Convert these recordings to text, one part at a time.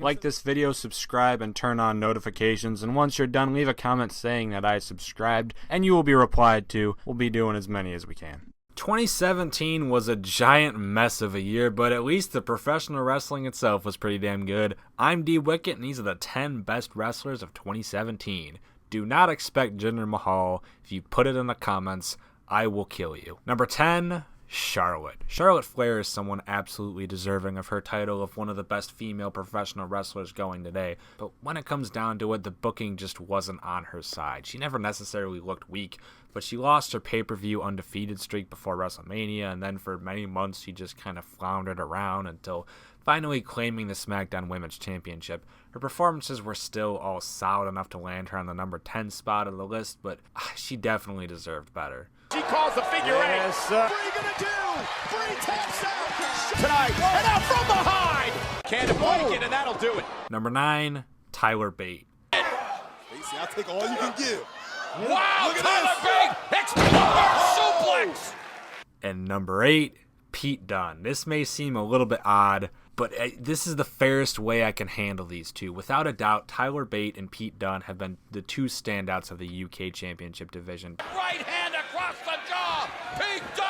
Like this video, subscribe, and turn on notifications. And once you're done, leave a comment saying that I subscribed, and you will be replied to. We'll be doing as many as we can. 2017 was a giant mess of a year, but at least the professional wrestling itself was pretty damn good. I'm D Wicket, and these are the 10 best wrestlers of 2017. Do not expect Jinder Mahal. If you put it in the comments, I will kill you. Number 10, Charlotte. Charlotte Flair is someone absolutely deserving of her title of one of the best female professional wrestlers going today, but when it comes down to it, the booking just wasn't on her side. She never necessarily looked weak, but she lost her pay-per-view undefeated streak before WrestleMania, and then for many months she just kind of floundered around until finally claiming the SmackDown Women's Championship. Her performances were still all solid enough to land her on the number 10 spot of the list, but she definitely deserved better. She calls the figure eight. What are you going to do? 3 taps out tonight. And out from behind. Can't break it, and that'll do it. Number 9, Tyler Bate. Stacey, I'll take all you can give. Wow, Tyler Bate. Exploder suplex. And number 8, Pete Dunne. This may seem a little bit odd, but this is the fairest way I can handle these two. Without a doubt, Tyler Bate and Pete Dunne have been the two standouts of the UK Championship division. Right hand across the jaw. Pete Dunne.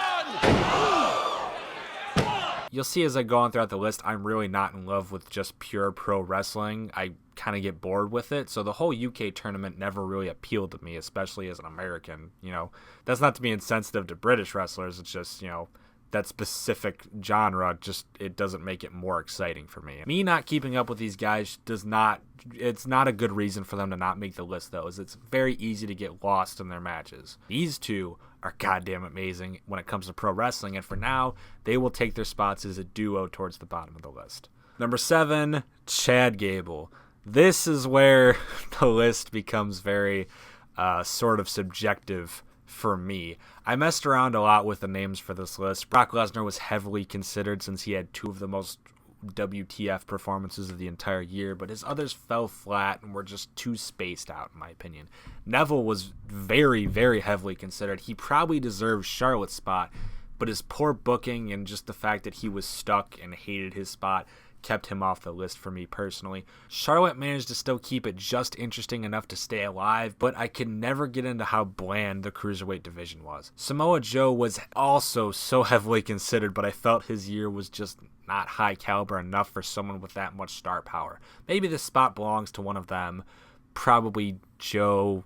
You'll see as I go on throughout the list, I'm really not in love with just pure pro wrestling. I kind of get bored with it. So the whole UK tournament never really appealed to me, especially as an American. You know, that's not to be insensitive to British wrestlers. It's just, you know, that specific genre, just it doesn't make it more exciting for me. Me not keeping up with these guys it's not a good reason for them to not make the list, though, as it's very easy to get lost in their matches. These two are goddamn amazing when it comes to pro wrestling, and for now, they will take their spots as a duo towards the bottom of the list. Number 7, Chad Gable. This is where the list becomes very sort of subjective for me. I messed around a lot with the names for this list. Brock Lesnar was heavily considered since he had 2 of the most WTF performances of the entire year, but his others fell flat and were just too spaced out, in my opinion. Neville was very, very heavily considered. He probably deserved Charlotte's spot, but his poor booking and just the fact that he was stuck and hated his spot kept him off the list for me personally. Charlotte managed to still keep it just interesting enough to stay alive, but I could never get into how bland the cruiserweight division was. Samoa Joe was also so heavily considered, but I felt his year was just not high caliber enough for someone with that much star power. Maybe this spot belongs to one of them, probably Joe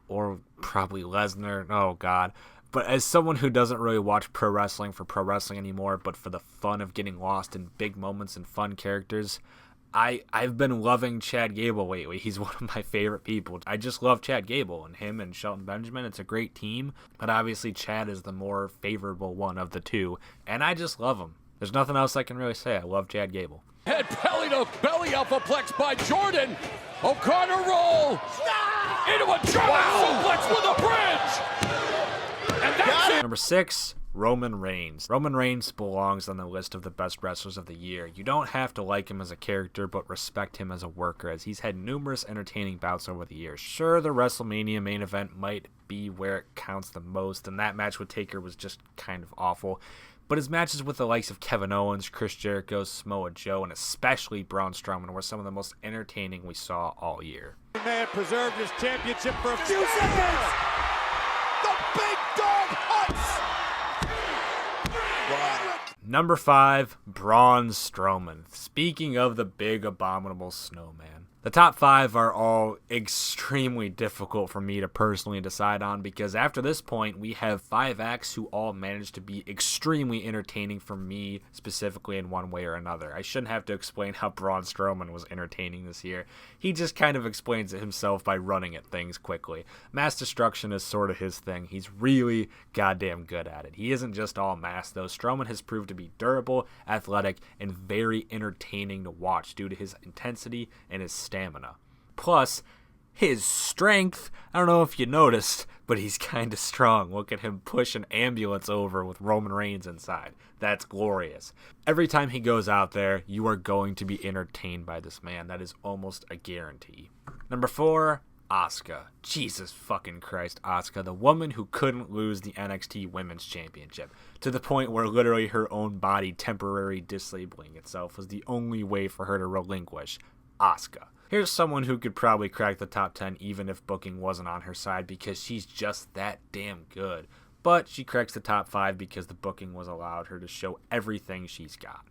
or probably Lesnar. Oh God. But as someone who doesn't really watch pro wrestling for pro wrestling anymore, but for the fun of getting lost in big moments and fun characters, I've been loving Chad Gable lately. He's one of my favorite people. I just love Chad Gable, and him and Shelton Benjamin. It's a great team, but obviously Chad is the more favorable one of the two, and I just love him. There's nothing else I can really say. I love Chad Gable. Head belly to belly alphaplex by Jordan. O'Connor roll. Into a German suplex with a bridge. And that's it. Number 6, Roman Reigns. Roman Reigns belongs on the list of the best wrestlers of the year. You don't have to like him as a character, but respect him as a worker, as he's had numerous entertaining bouts over the years. Sure, the WrestleMania main event might be where it counts the most, and that match with Taker was just kind of awful. But his matches with the likes of Kevin Owens, Chris Jericho, Samoa Joe, and especially Braun Strowman were some of the most entertaining we saw all year. Man preserved his championship for a few seconds. The big dog hunts. Number 5, Braun Strowman. Speaking of the big abominable snowman. The top 5 are all extremely difficult for me to personally decide on, because after this point we have 5 acts who all managed to be extremely entertaining for me specifically in one way or another. I shouldn't have to explain how Braun Strowman was entertaining this year. He just kind of explains it himself by running at things quickly. Mass destruction is sort of his thing. He's really goddamn good at it. He isn't just all mass though. Strowman has proved to be durable, athletic, and very entertaining to watch due to his intensity and his stamina. Plus, his strength. I don't know if you noticed, but he's kind of strong. Look at him push an ambulance over with Roman Reigns inside. That's glorious. Every time he goes out there, you are going to be entertained by this man. That is almost a guarantee. Number 4, Asuka. Jesus fucking Christ, Asuka, the woman who couldn't lose the NXT Women's Championship, to the point where literally her own body temporarily disabling itself was the only way for her to relinquish. Asuka. Here's someone who could probably crack the top 10 even if booking wasn't on her side because she's just that damn good. But she cracks the top 5 because the booking was allowed her to show everything she's got.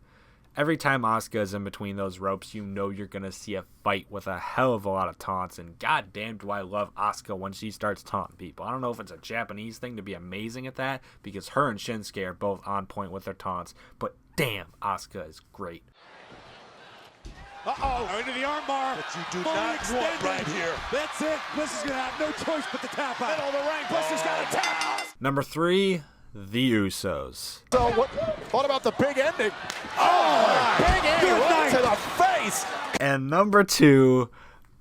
Every time Asuka is in between those ropes, you know you're going to see a fight with a hell of a lot of taunts, and goddamn do I love Asuka when she starts taunting people. I don't know if it's a Japanese thing to be amazing at that, because her and Shinsuke are both on point with their taunts, but damn, Asuka is great. Uh-oh, into the armbar. But you do not want right here. That's it. Bliss is going to have no choice but to tap out. Middle of the ring. Bliss has got to tap. Number 3, the Usos. So what about the big ending? Oh, big ending right to the face. And number 2,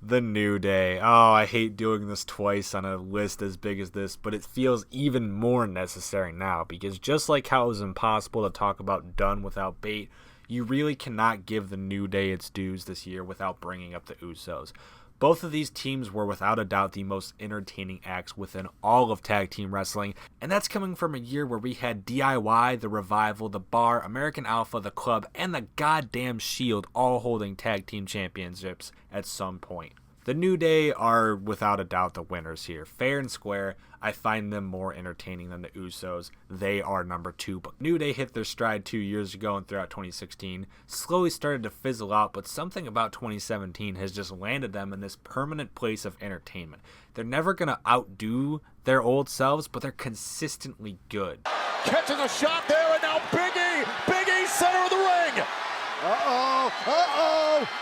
the New Day. Oh, I hate doing this twice on a list as big as this, but it feels even more necessary now, because just like how it was impossible to talk about Dunne without Bate, you really cannot give the New Day its dues this year without bringing up the Usos. Both of these teams were without a doubt the most entertaining acts within all of tag team wrestling, and that's coming from a year where we had DIY, The Revival, The Bar, American Alpha, The Club, and the goddamn Shield all holding tag team championships at some point. The New Day are without a doubt the winners here. Fair and square, I find them more entertaining than the Usos. They are number 2, but New Day hit their stride 2 years ago and throughout 2016. Slowly started to fizzle out, but something about 2017 has just landed them in this permanent place of entertainment. They're never going to outdo their old selves, but they're consistently good. Catches a shot there, and now Big E, center of the ring.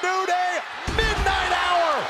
New Day, midnight hour.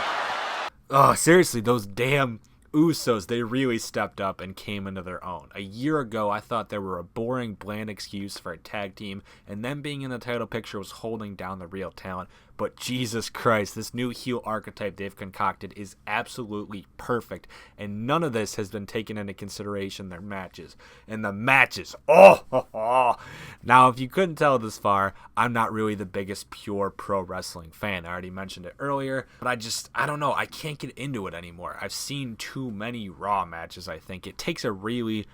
Oh, seriously, those damn Usos, they really stepped up and came into their own. A year ago, I thought they were a boring, bland excuse for a tag team, and them being in the title picture was holding down the real talent. But Jesus Christ, this new heel archetype they've concocted is absolutely perfect, and none of this has been taken into consideration in their matches. And the matches, oh. Now, if you couldn't tell this far, I'm not really the biggest pure pro wrestling fan. I already mentioned it earlier, but I don't know, I can't get into it anymore. I've seen too many Raw matches, I think. It takes a really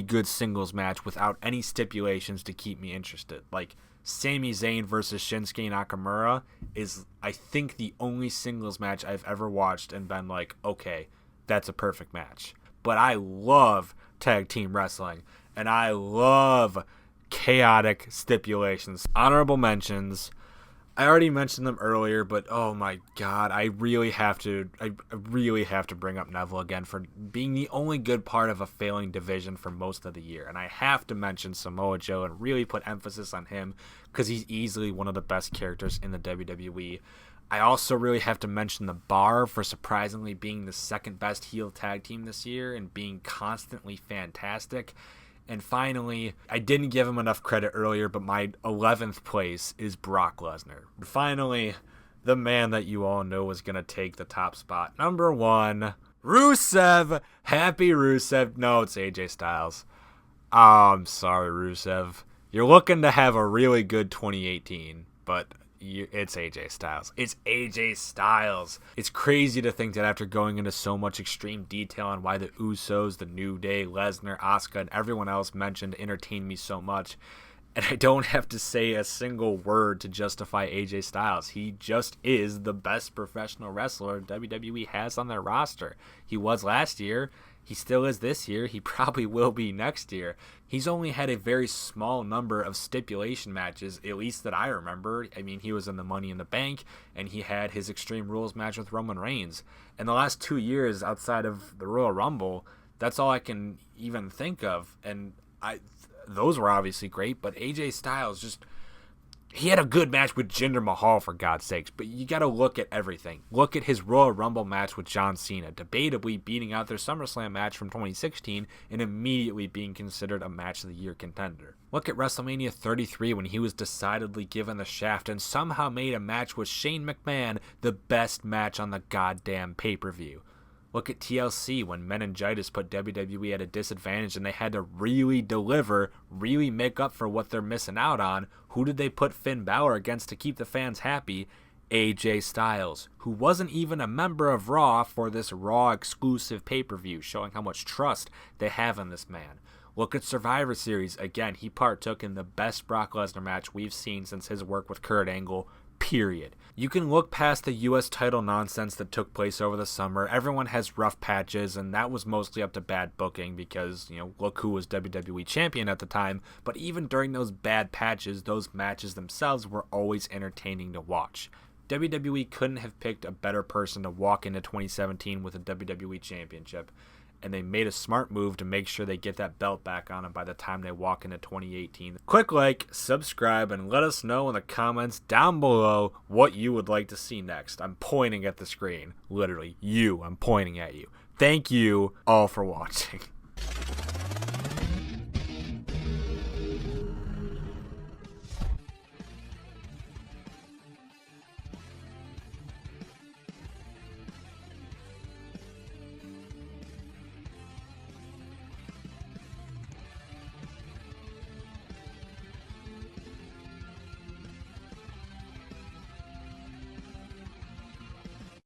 good singles match without any stipulations to keep me interested. Like, Sami Zayn versus Shinsuke Nakamura is, I think, the only singles match I've ever watched and been like, okay, that's a perfect match. But I love tag team wrestling, and I love chaotic stipulations. Honorable mentions. I already mentioned them earlier, but oh my god, I really have to bring up Neville again for being the only good part of a failing division for most of the year. And I have to mention Samoa Joe and really put emphasis on him because he's easily one of the best characters in the WWE. I also really have to mention The Bar for surprisingly being the second best heel tag team this year and being constantly fantastic. And finally, I didn't give him enough credit earlier, but my 11th place is Brock Lesnar. Finally, the man that you all know is going to take the top spot. Number 1, Rusev. Happy Rusev. No, it's AJ Styles. Oh, I'm sorry, Rusev. You're looking to have a really good 2018, but it's AJ Styles. It's AJ Styles. It's crazy to think that after going into so much extreme detail on why the Usos, the New Day, Lesnar, Asuka, and everyone else mentioned entertained me so much, and I don't have to say a single word to justify AJ Styles. He just is the best professional wrestler WWE has on their roster. He was last year. He still is this year. He probably will be next year. He's only had a very small number of stipulation matches, at least that I remember. I mean, he was in the Money in the Bank, and he had his Extreme Rules match with Roman Reigns. In the last 2 years, outside of the Royal Rumble, that's all I can even think of. And those were obviously great, but AJ Styles just... He had a good match with Jinder Mahal, for God's sakes, but you got to look at everything. Look at his Royal Rumble match with John Cena, debatably beating out their SummerSlam match from 2016 and immediately being considered a Match of the Year contender. Look at WrestleMania 33 when he was decidedly given the shaft and somehow made a match with Shane McMahon the best match on the goddamn pay-per-view. Look at TLC when meningitis put WWE at a disadvantage and they had to really deliver, really make up for what they're missing out on. Who did they put Finn Balor against to keep the fans happy? AJ Styles, who wasn't even a member of Raw for this Raw exclusive pay-per-view, showing how much trust they have in this man. Look at Survivor Series. Again, he partook in the best Brock Lesnar match we've seen since his work with Kurt Angle, period. You can look past the US title nonsense that took place over the summer. Everyone has rough patches, and that was mostly up to bad booking because, look who was WWE champion at the time. But even during those bad patches, those matches themselves were always entertaining to watch. WWE couldn't have picked a better person to walk into 2017 with a WWE championship, and they made a smart move to make sure they get that belt back on them by the time they walk into 2018. Click like, subscribe, and let us know in the comments down below what you would like to see next. I'm pointing at the screen. Literally, I'm pointing at you. Thank you all for watching.